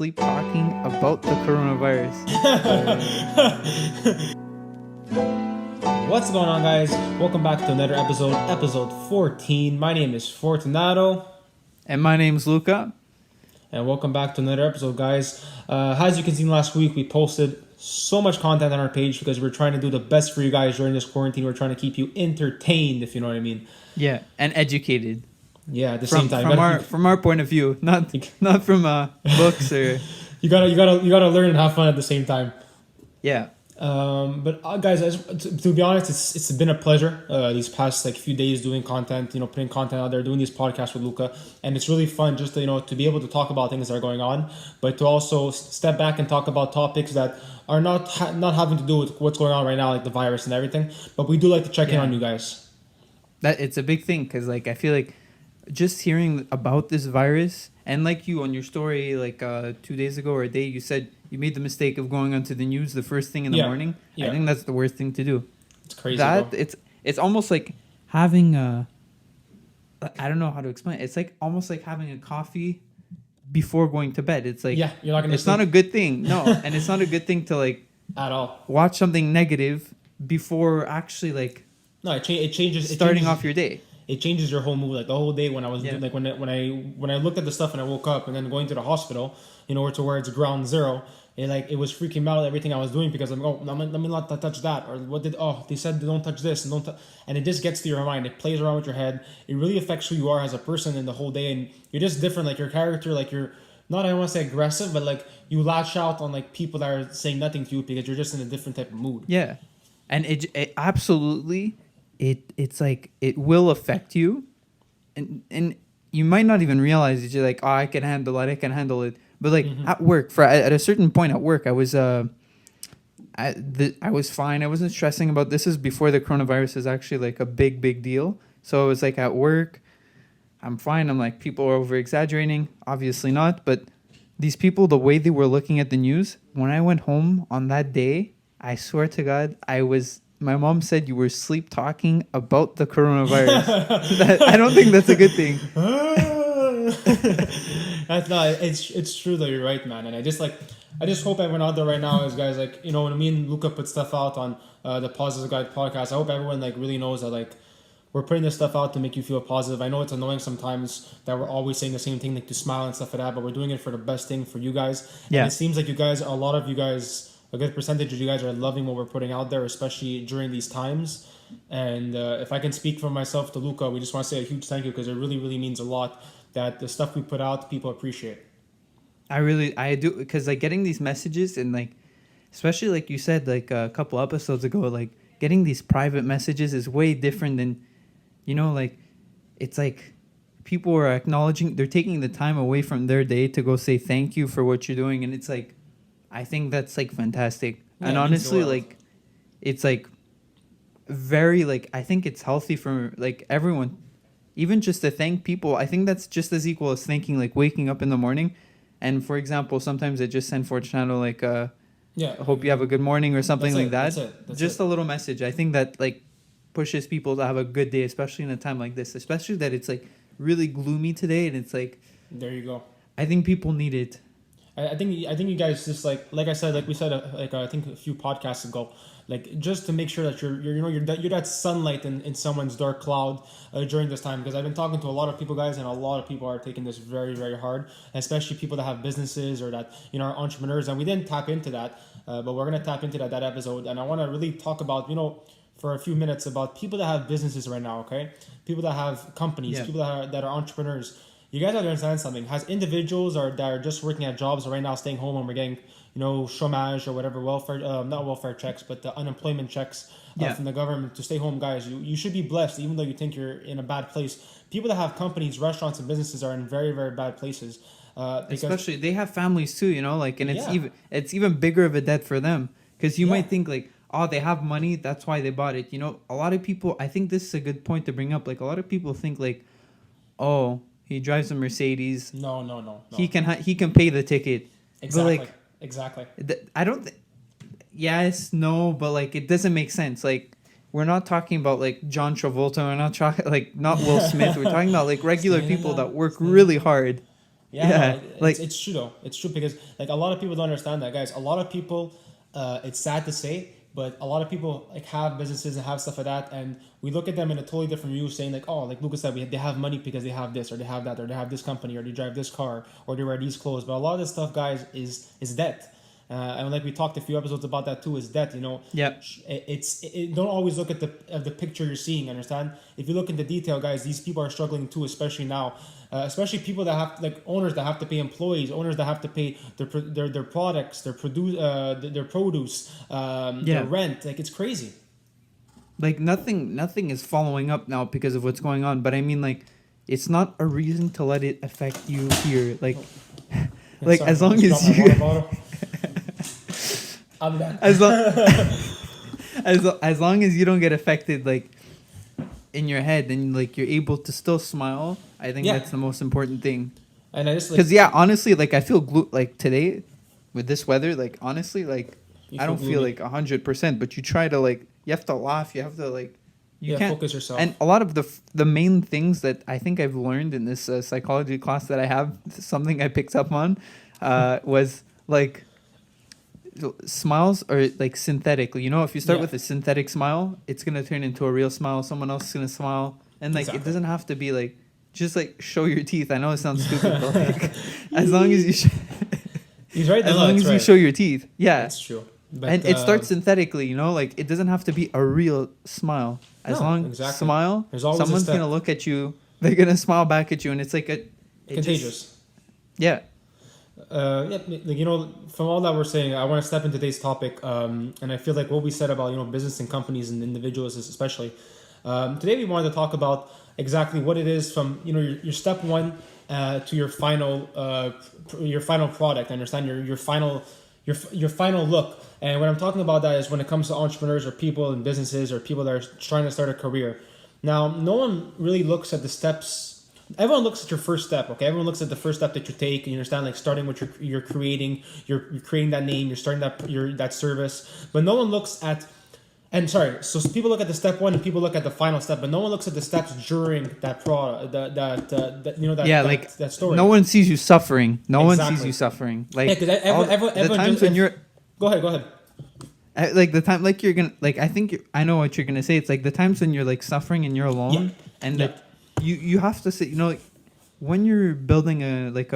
sleep talking about the coronavirus. What's going on, guys? Welcome back to another episode 14. My name is Fortunato. And my name's Luca. And welcome back to another episode, guys. As you can see last week, we posted so much content on our page because we're trying to do the best for you guys during this quarantine. We're trying to keep you entertained, if you know what I mean. Yeah, and educated. Yeah, at the same time. From our point of view, not from books or... You gotta learn and have fun at the same time. Yeah. But guys, to be honest, it's been a pleasure these past few days doing content, putting content out there, doing these podcasts with Luca, and it's really fun just to be able to talk about things that are going on, but to also step back and talk about topics that are not having to do with what's going on right now, like the virus and everything. But we do like to check in on you guys. That it's a big thing because I feel like just hearing about this virus, and like you on your story 2 days ago or a day, you said you made the mistake of going onto the news the first thing in the morning. Yeah. I think that's the worst thing to do. It's crazy. Bro. It's almost like having I don't know how to explain it. It's like almost like having a coffee before going to bed. It's like you're not gonna. It's not a good thing. No, and it's not a good thing to at all watch something negative before actually No, it changes. Starting off your day. It changes your whole mood. The whole day when I was when I looked at the stuff and I woke up and then going to the hospital, where it's ground zero. It was freaking me out everything I was doing because I'm let me not touch that, or they said don't touch this and and it just gets to your mind. It plays around with your head. It really affects who you are as a person in the whole day, and you're just different. Your character, you're not, I don't want to say aggressive, but you lash out on people that are saying nothing to you because you're just in a different type of mood. Yeah, and it absolutely. It's it will affect you, and you might not even realize it. You're I can handle it. But at work, at a certain point at work, I was I was fine. I wasn't stressing about this. Is before the coronavirus is actually a big deal. So it was at work, I'm fine. I'm people are over exaggerating. Obviously not, but these people, the way they were looking at the news, when I went home on that day, I swear to God, my mom said you were sleep talking about the coronavirus. I don't think that's a good thing. That's not. It's true though. You're right, man. And I just hope everyone out there right now is guys when me and Luca put stuff out on the Positive Guide podcast. I hope everyone really knows that we're putting this stuff out to make you feel positive. I know it's annoying sometimes that we're always saying the same thing, to smile and stuff like that, but we're doing it for the best thing for you guys. Yeah. And it seems like a lot of you guys. A good percentage of you guys are loving what we're putting out there, especially during these times. And if I can speak for myself to Luca, we just want to say a huge thank you because it really, really means a lot that the stuff we put out, people appreciate. I do, because getting these messages and especially you said a couple episodes ago, getting these private messages is way different than, it's people are acknowledging, they're taking the time away from their day to go say thank you for what you're doing, and it's I think that's fantastic. Yeah, and honestly, it's very I think it's healthy for everyone, even just to thank people. I think that's just as equal as thanking waking up in the morning. And for example, sometimes I just send Fortunato I hope you have a good morning or something like that. That's just a little message. I think that pushes people to have a good day, especially in a time like this. Especially that it's really gloomy today, and it's there you go. I think people need it. I think you guys just like I said, we said I think a few podcasts ago, just to make sure that you're that sunlight in someone's dark cloud during this time, because I've been talking to a lot of people, guys, and a lot of people are taking this very, very hard, especially people that have businesses or that are entrepreneurs, and we didn't tap into that, but we're gonna tap into that episode, and I want to really talk about for a few minutes about people that have businesses right now, okay, people that have companies, people that are entrepreneurs. You guys have to understand something. As individuals that are just working at jobs right now, staying home, and we're getting, chômage or whatever, not welfare checks, but the unemployment checks from the government to stay home, guys. You should be blessed, even though you think you're in a bad place. People that have companies, restaurants, and businesses are in very, very bad places. Especially they have families too, and it's even bigger of a debt for them, because you might think they have money, that's why they bought it. A lot of people. I think this is a good point to bring up. A lot of people think he drives a Mercedes. No. He can pay the ticket. Exactly. But exactly. I don't. Yes, no, but it doesn't make sense. We're not talking about John Travolta. We're not talking not Will Smith. We're talking about regular people that work really hard. Yeah, like it's true though. It's true because like a lot of people don't understand that, guys. A lot of people, it's sad to say, but a lot of people like have businesses and have stuff like that, and we look at them in a totally different view, saying like, oh, like Lucas said, they have money because they have this or they have that or they have this company or they drive this car or they wear these clothes. But a lot of this stuff, guys, is debt. And like we talked a few episodes about that too, is debt. You know, yeah, don't always look at the picture you're seeing. Understand? If you look into detail, guys, these people are struggling too, especially now. Especially people that have like owners that have to pay employees, owners that have to pay their products, their produce, their rent. Like it's crazy. like nothing is following up now because of what's going on. But I mean, like, it's not a reason to let it affect you here. Like, like Sorry, as long I just as dropped my you, water bottle. I'll be back. as long as long as you don't get affected, like in your head, then like you're able to still smile. I think that's the most important thing. And I just like, Because honestly, like I feel like today with this weather, like honestly, like I don't feel like 100%. But you try to like, you have to laugh. You have to like, you can't focus yourself. And a lot of the main things that I think I've learned in this psychology class that I have, something I picked up on, was like smiles are like synthetic. You know, if you start with a synthetic smile, it's gonna turn into a real smile. Someone else is gonna smile, and like it doesn't have to be like just like show your teeth. I know it sounds stupid, but like as long as you he's right. As long as you show your teeth, that's true. But, and it starts synthetically. You know, like it doesn't have to be a real smile. As long as smile, someone's gonna look at you. They're gonna smile back at you, and it's like contagious. Yeah. Like, you know, from all that we're saying, I want to step into today's topic, and I feel like what we said about, you know, business and companies and individuals is especially, today we wanted to talk about exactly what it is from, you know, your step one to your final product. Understand your final look. And what I'm talking about that is when it comes to entrepreneurs or people in businesses or people that are trying to start a career. Now, no one really looks at the steps. Everyone looks at your first step, okay? Everyone looks at the first step that you take, and you understand, like starting with you're creating that name, you're starting that service, but no one looks at. And sorry, so people look at the step one, and people look at the final step, but no one looks at the steps during that product, that story. No one sees you suffering. No one sees you suffering. Like the times when you're. Go ahead. Like the time, like you're gonna, like I know what you're gonna say. It's like the times when you're like suffering and you're alone, and like. You have to say, you know, like when you're building like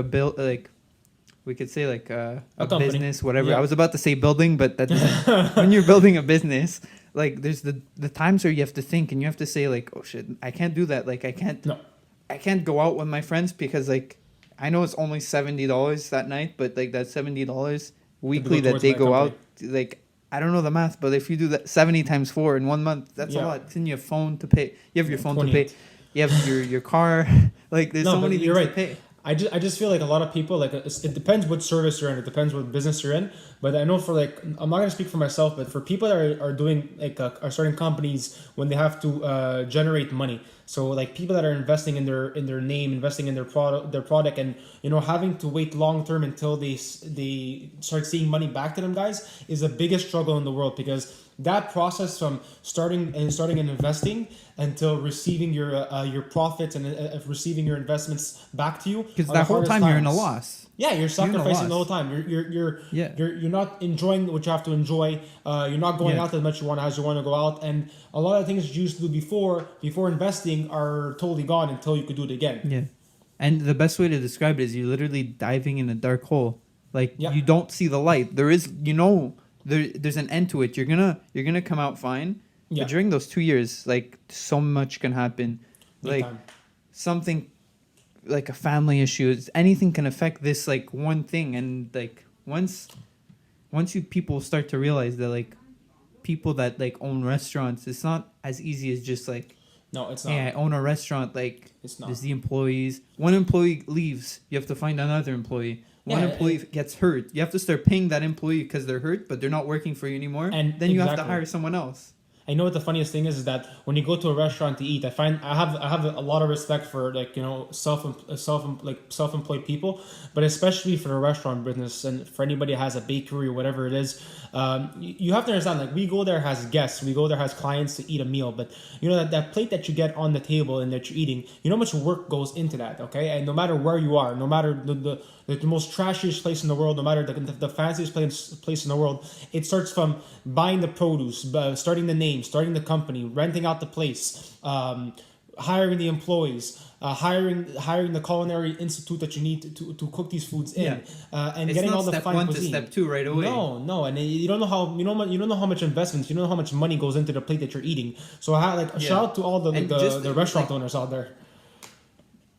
we could say like a business, whatever. I was about to say building, but that doesn't. When you're building a business, like there's the times where you have to think and you have to say like, oh shit, I can't do that. Like I can't go out with my friends because like I know it's only $70 that night, but like that $70 weekly that they go out, like I don't know the math, but if you do that 70 times 4 in 1 month, that's a lot. Then you have phone to pay. You have your phone to pay. You have your car, like there's so many things to pay. I just feel like a lot of people, like it depends what service you're in, it depends what business you're in. But I know for like, I'm not gonna speak for myself, but for people that are doing like are starting companies when they have to generate money. So like people that are investing in their name, investing in their product, and you know having to wait long term until they start seeing money back to them, guys, is the biggest struggle in the world because that process from starting and investing until receiving your profits and receiving your investments back to you, because that whole time you're in a loss. Yeah, you're sacrificing the whole time. You're not enjoying what you have to enjoy. You're not going out as much as you want to go out, and a lot of things you used to do before investing are totally gone until you could do it again. Yeah, and the best way to describe it is you're literally diving in a dark hole. Like you don't see the light. There is, there's an end to it. You're gonna come out fine. Yeah. But during those 2 years, like so much can happen. Like something like a family issue, anything can affect this like one thing. And like once people start to realize that like people that like own restaurants, it's not as easy as just like, no, it's not. Hey, I own a restaurant. Like it's not. There's the employees. One employee leaves, you have to find another employee. One employee gets hurt. You have to start paying that employee because they're hurt, but they're not working for you anymore. And then you have to hire someone else. I know what the funniest thing is that when you go to a restaurant to eat, I have a lot of respect for like self-employed people, but especially for the restaurant business and for anybody that has a bakery or whatever it is. You have to understand, like, we go there as guests, we go there as clients to eat a meal, but you know that plate that you get on the table and that you're eating, you know how much work goes into that, okay? And no matter where you are, no matter the most trashiest place in the world, no matter the fanciest place in the world, it starts from buying the produce, starting the name, starting the company, renting out the place, hiring the employees, hiring the culinary institute that you need to cook these foods in, and It's getting not all the step fine one cuisine. to step two right away. No, and you don't know how you don't know how much investment, you don't know how much money goes into the plate that you're eating. So shout out to all the restaurant owners out there.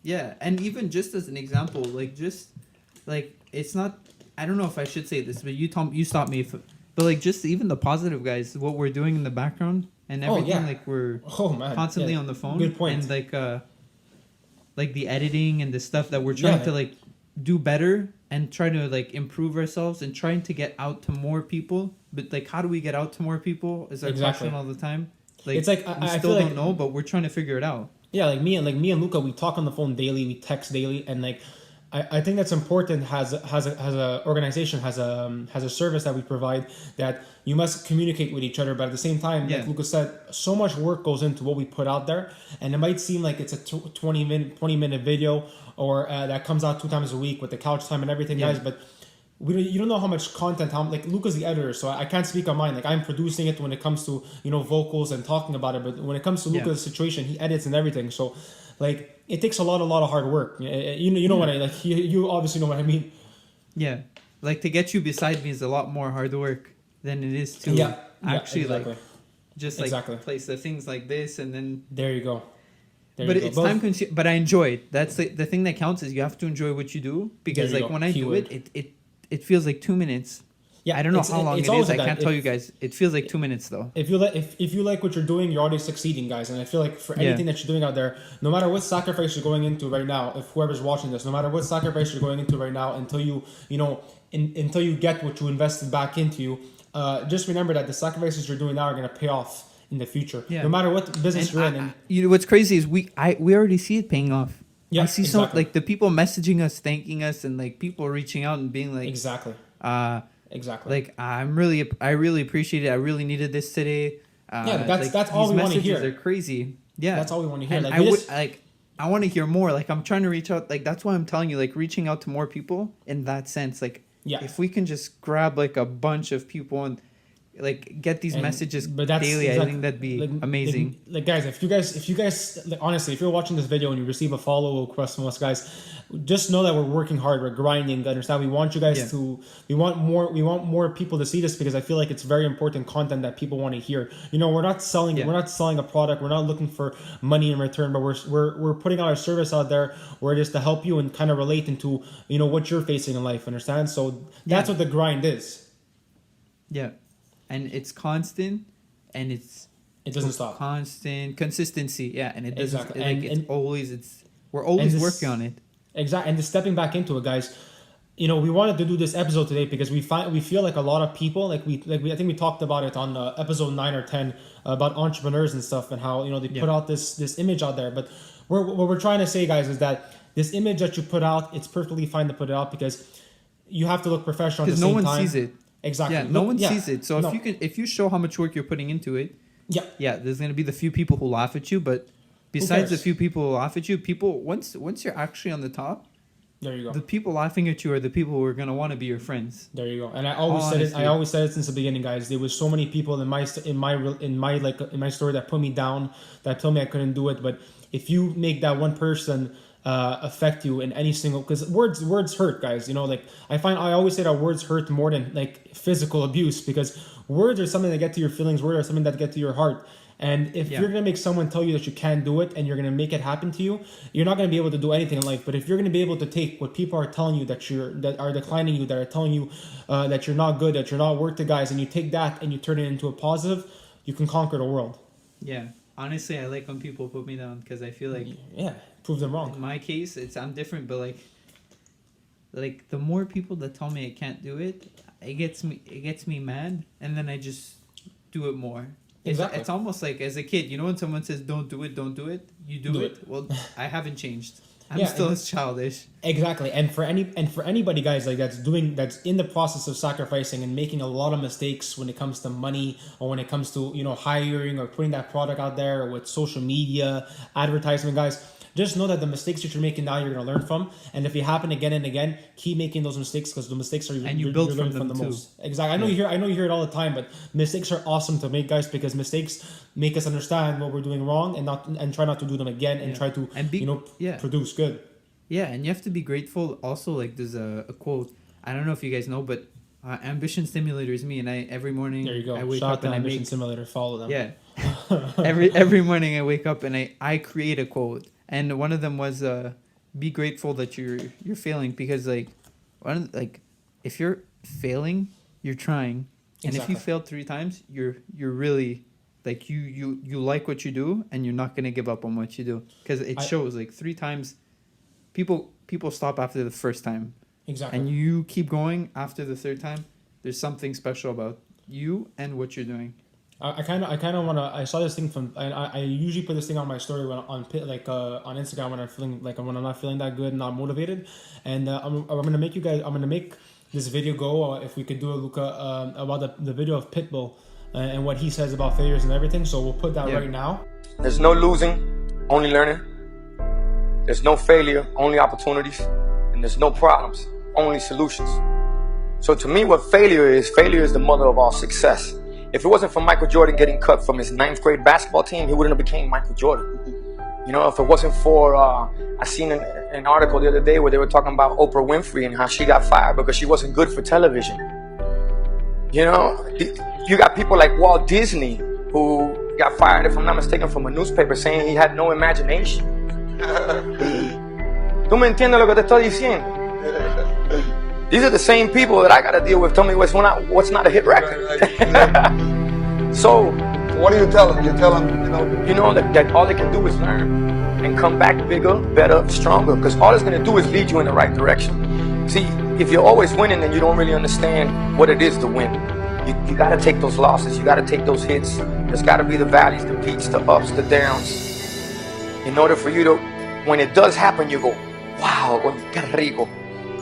Yeah, and even just as an example, like it's not. I don't know if I should say this, but you stop me. But like just even the positive guys, what we're doing in the background and everything, like we're constantly on the phone. Good point. And like the editing and the stuff that we're trying to like do better and try to like improve ourselves and trying to get out to more people. But like, how do we get out to more people? Is our question all the time. Like it's like we still don't know, but we're trying to figure it out. Yeah, like me and Luca, we talk on the phone daily, we text daily, and like I think that's important. Has a organization, has a service that we provide, that you must communicate with each other, but at the same time, like Luca said, so much work goes into what we put out there, and it might seem like it's a 20-minute video or that comes out 2 times a week with the couch time and everything, guys, but you don't know how much content, like Luca's the editor, so I can't speak on mine. Like, I'm producing it when it comes to vocals and talking about it, but when it comes to Luca's situation, he edits and everything. So like it takes a lot of hard work. You know what I like. You obviously know what I mean. Yeah, like to get you beside me is a lot more hard work than it is to actually like just like place the things like this and then there you go. But it's time consuming. But I enjoy it. That's the thing that counts is you have to enjoy what you do, because like when I do it feels like 2 minutes. Yeah, I don't know how long it is. I can't tell you guys. It feels like 2 minutes though. If you like what you're doing, you're already succeeding, guys. And I feel like for anything that you're doing out there, no matter what sacrifice you're going into right now, if whoever's watching this, no matter what sacrifice you're going into right now, until until you get what you invested back into you, just remember that the sacrifices you're doing now are going to pay off in the future. Yeah. No matter what business you're in. You know what's crazy is we already see it paying off. Yeah, I see so like the people messaging us, thanking us, and like people reaching out and being like exactly. Like I really appreciate it. I really needed this today. That's all we want to hear. They're crazy. Yeah, that's all we want to hear. And I want to hear more. Like I'm trying to reach out. Like that's why I'm telling you. Like reaching out to more people in that sense. Like if we can just grab like a bunch of people and like get these messages daily, I think that'd be amazing. Like guys, if you guys like, honestly, if you're watching this video and you receive a follow request from us, guys, just know that we're working hard, we're grinding. Understand, we want you guys to, we want more people to see this, because I feel like it's very important content that people want to hear. We're not selling a product, we're not looking for money in return, but we're putting out our service out there where it is to help you and kind of relate into what you're facing in life. Understand? So that's what the grind is. Yeah. And it's constant, and it doesn't stop. Constant consistency, and it doesn't. We're always working on it. Exactly, and just stepping back into it, guys. We wanted to do this episode today because we feel like a lot of people, I think we talked about it on episode 9 or 10 about entrepreneurs and stuff, and how they put out this image out there. But what we're trying to say, guys, is that this image that you put out, it's perfectly fine to put it out, because you have to look professional. Because no one sees it. Exactly. Yeah, no one sees it. So if you show how much work you're putting into it, there's gonna be the few people who laugh at you, but besides the few people who laugh at you, once you're actually on the top, there you go. The people laughing at you are the people who are gonna want to be your friends. There you go. And I always said it since the beginning, guys. There was so many people in my story that put me down, that told me I couldn't do it. But if you make that one person affect you in any single, because words hurt, guys. I always say that words hurt more than like physical abuse, because words are something that get to your feelings, words are something that get to your heart. And if you're gonna make someone tell you that you can't do it, and you're gonna make it happen to you, you're not gonna be able to do anything in life. But if you're gonna be able to take what people are telling you, that are declining you, that are telling you that you're not good, that you're not worth it, guys, and you take that and you turn it into a positive, you can conquer the world. Yeah, honestly, I like when people put me down, because I feel like prove them wrong. In my case, I'm different, but like the more people that tell me I can't do it, it gets me mad, and then I just do it more. Exactly. It's almost like as a kid, you know, when someone says don't do it, you do Do it. it. Well, I haven't changed. I'm Yeah, still as childish. Exactly, and for anybody, guys, like that's in the process of sacrificing and making a lot of mistakes when it comes to money or when it comes to hiring or putting that product out there or with social media advertisement, guys. Just know that the mistakes that you're making now, you're gonna learn from, and if they happen again and again, keep making those mistakes because the mistakes are And you you're build learning from them the too. most. Exactly. I know you hear it all the time, but mistakes are awesome to make, guys, because mistakes make us understand what we're doing wrong and try not to do them again and try to And be yeah. produce good. Yeah, and you have to be grateful. Also, like there's a quote. I don't know if you guys know, but Ambition Stimulator is me, and I every morning There you go. I wake Shout out up to and I Ambition make Simulator. Follow them. yeah. every morning I wake up and I create a quote, and one of them was be grateful that you're failing because like if you're failing, you're trying, and if you Exactly. failed 3 times, you're really like you like what you do, and you're not gonna give up on what you do because it shows like 3 times. People stop after the first time, Exactly. and you keep going after the third time. There's something special about you and what you're doing. I kind of want to. I saw this thing from. I usually put this thing on my story when on Instagram when I'm feeling like when I'm not feeling that good, not motivated, and I'm gonna make you guys. I'm gonna make this video go. If we could do it, Luca, about the video of Pitbull and what he says about failures and everything. So we'll put that right now. There's no losing, only learning. There's no failure, only opportunities. And there's no problems, only solutions. So to me, what failure is the mother of all success. If it wasn't for Michael Jordan getting cut from his 9th grade basketball team, he wouldn't have became Michael Jordan. You know, if it wasn't for, I seen an article the other day where they were talking about Oprah Winfrey and how she got fired because she wasn't good for television. You know, you got people like Walt Disney who got fired, if I'm not mistaken, from a newspaper saying he had no imagination. ¿Tú me entiendes lo que te estoy diciendo? These are the same people that I got to deal with. Tell me what's not a hit record. So, what do you tell them? You tell them, that all they can do is learn and come back bigger, better, stronger. Because all it's going to do is lead you in the right direction. See, if you're always winning, then you don't really understand what it is to win. You got to take those losses. You got to take those hits. There's got to be the valleys, the peaks, the ups, the downs. In order for you to, when it does happen, you go, wow, qué rico.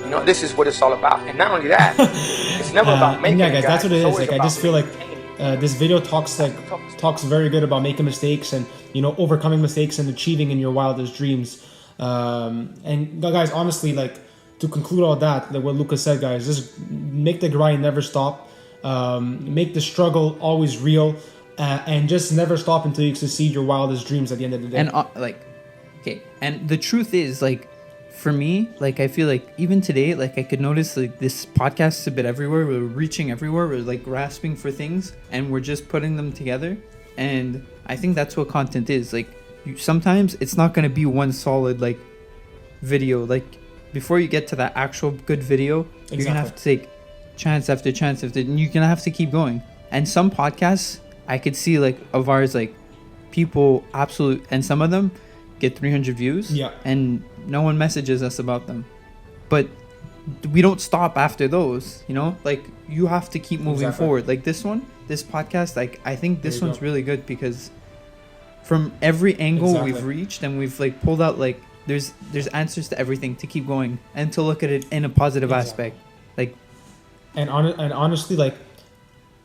You know, this is what it's all about. And not only that, it's never about making yeah, guys, it, that's what it is. Like, I just feel like maintaining. this video talks very good about making mistakes and overcoming mistakes and achieving in your wildest dreams. And guys, honestly, like to conclude all that, like what Lucas said, guys, just make the grind never stop. Make the struggle always real. And just never stop until you succeed your wildest dreams at the end of the day. And and the truth is, like, for me, like, I feel like even today, like, I could notice like this podcast is a bit everywhere. We're reaching everywhere. We're like grasping for things, and we're just putting them together. And I think that's what content is. Like, sometimes it's not gonna be one solid like video. Like, before you get to that actual good video, you're gonna have to take chance after chance after, and you're gonna have to keep going. And some podcasts I could see like of ours, like people and some of them get 300 views, and no one messages us about them, but we don't stop after those. Like, you have to keep moving forward. Like this podcast, like I think this one's really good because from every angle we've reached, and we've like pulled out like there's answers to everything to keep going and to look at it in a positive aspect. Like, and honestly, like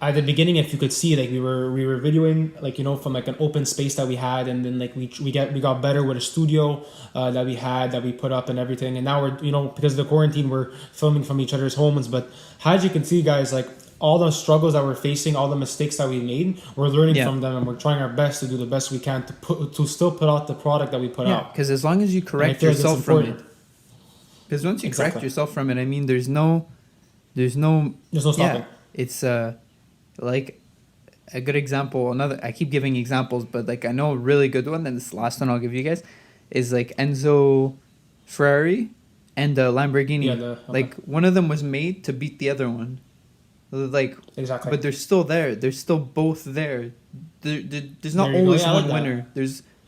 at the beginning, if you could see, like we were videoing like from like an open space that we had, and then like we got better with a studio that we put up and everything, and now we're because of the quarantine we're filming from each other's homes. But as you can see, guys, like all the struggles that we're facing, all the mistakes that we made, we're learning from them, and we're trying our best to do the best we can to still put out the product that we put out. Because as long as you correct yourself from it, because once you correct yourself from it, I mean, there's no stopping. It's like a good example. I keep giving examples, but like I know a really good one, and this last one I'll give you guys is like Enzo Ferrari and the Lamborghini. Like one of them was made to beat the other one. Like but they're still there. They're still both there. There's not always one winner.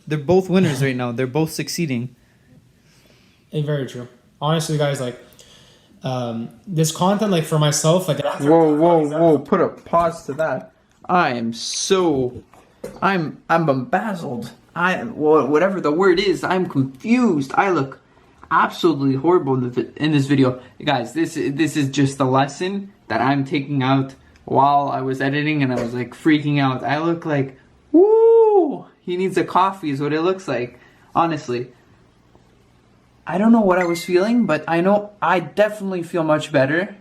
They're both winners right now. They're both succeeding. Very true. Honestly, guys, like this content, like for myself, like whoa, put a pause to that. I am so I'm embezzled. Whatever the word is, I'm confused. I look absolutely horrible in this video. Guys, this is just a lesson that I'm taking out while I was editing, and I was like freaking out. I look like, woo! He needs a coffee is what it looks like. Honestly. I don't know what I was feeling, but I know I definitely feel much better.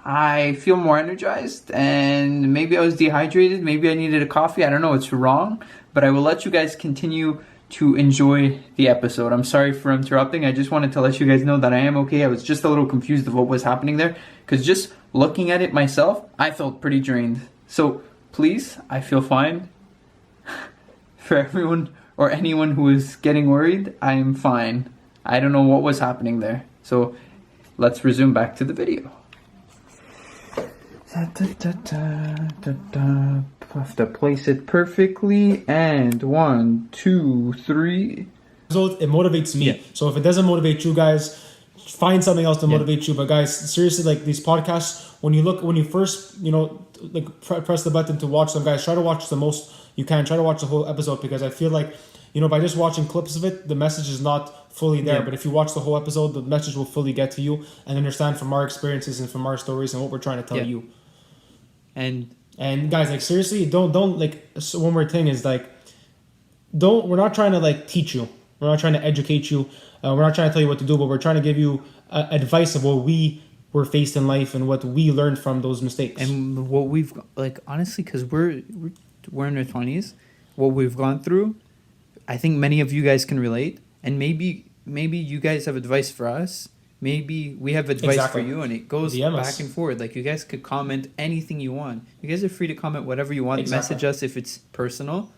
I feel more energized, and maybe I was dehydrated. Maybe I needed a coffee. I don't know. It's wrong, but I will let you guys continue to enjoy the episode. I'm sorry for interrupting. I just wanted to let you guys know that I am okay. I was just a little confused of what was happening there, because just looking at it myself, I felt pretty drained. So please, I feel fine. For everyone or anyone who is getting worried, I am fine. I don't know what was happening there. So let's resume back to the video. Have to place it perfectly, and 1, 2, 3. It motivates me. Yeah. So if it doesn't motivate you guys, find something else to motivate you. But guys, seriously, like these podcasts, when you first, like press the button to watch them, guys, try to watch the most you can. Try to watch the whole episode, because I feel like, by just watching clips of it, the message is not fully there. But if you watch the whole episode, the message will fully get to you and understand from our experiences and from our stories and what we're trying to tell you. And guys, like seriously, don't like. So one more thing is like, we're not trying to like teach you. We're not trying to educate you. We're not trying to tell you what to do, but we're trying to give you advice of what we were faced in life and what we learned from those mistakes. And what we've like, honestly, because we're in our 20s, what we've gone through, I think many of you guys can relate, and maybe you guys have advice for us. Maybe we have advice for you, and it goes back and forth. Like, you guys could comment anything you want. You guys are free to comment whatever you want. Message us if it's personal.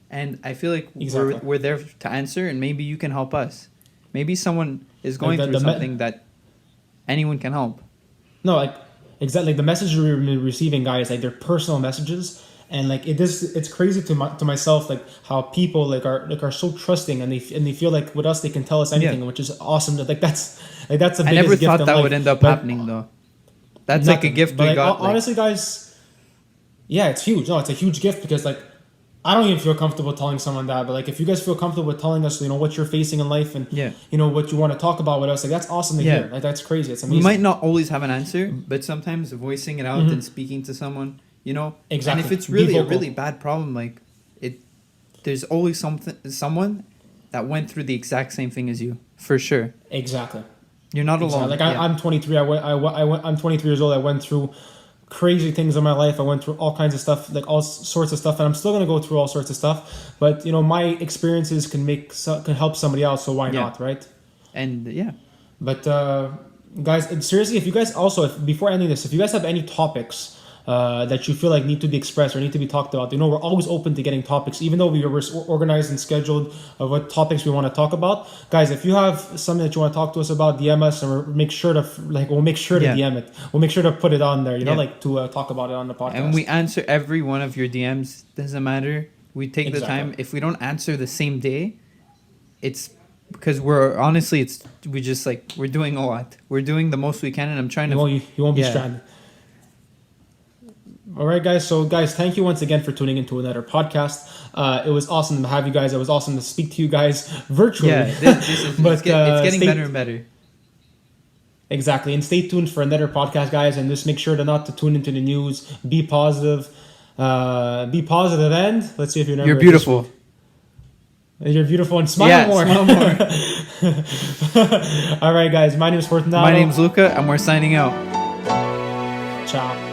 And I feel like we're there to answer, and maybe you can help us. Maybe someone is going through something that anyone can help. No, like, exactly. Like the messages we're receiving, guys, like they're personal messages. And like it's crazy to myself, like how people like are so trusting, and they feel like with us they can tell us anything, which is awesome. Like that's the biggest gift. I never thought that would end up happening though. That's like a gift we got. Honestly, guys, yeah, it's huge. No, it's a huge gift, because like I don't even feel comfortable telling someone that, but like if you guys feel comfortable with telling us, what you're facing in life and what you want to talk about with us, like that's awesome to hear. Like that's crazy. It's amazing. We might not always have an answer, but sometimes voicing it out and speaking to someone. Exactly. And if it's really a really bad problem, like there's always someone that went through the exact same thing as you, for sure. Exactly. You're not alone. Like I'm 23. I'm 23 years old. I went through crazy things in my life. I went through all kinds of stuff, like all sorts of stuff, and I'm still gonna go through all sorts of stuff. But my experiences can help somebody else. So why not, right? And But guys, seriously, if you guys also, before ending this, if you guys have any topics that you feel like need to be expressed or need to be talked about, we're always open to getting topics, even though we were organized and scheduled of what topics we want to talk about. Guys, if you have something that you want to talk to us about, DM us, and we'll make sure to DM it. We'll make sure to put it on there, like to talk about it on the podcast. And we answer every one of your DMs. Doesn't matter. We take the time. If we don't answer the same day, it's because we're doing a lot. We're doing the most we can, and I'm trying to. You won't be stranded. All right, guys. So, guys, thank you once again for tuning into another podcast. It was awesome to have you guys. It was awesome to speak to you guys virtually. Yeah, it's getting better and better. Exactly. And stay tuned for another podcast, guys. And just make sure not to tune into the news. Be positive. And let's see if you're beautiful. You're beautiful, and smile more. Smile more. All right, guys. My name is Fortunato. My name's Luca, and we're signing out. Ciao.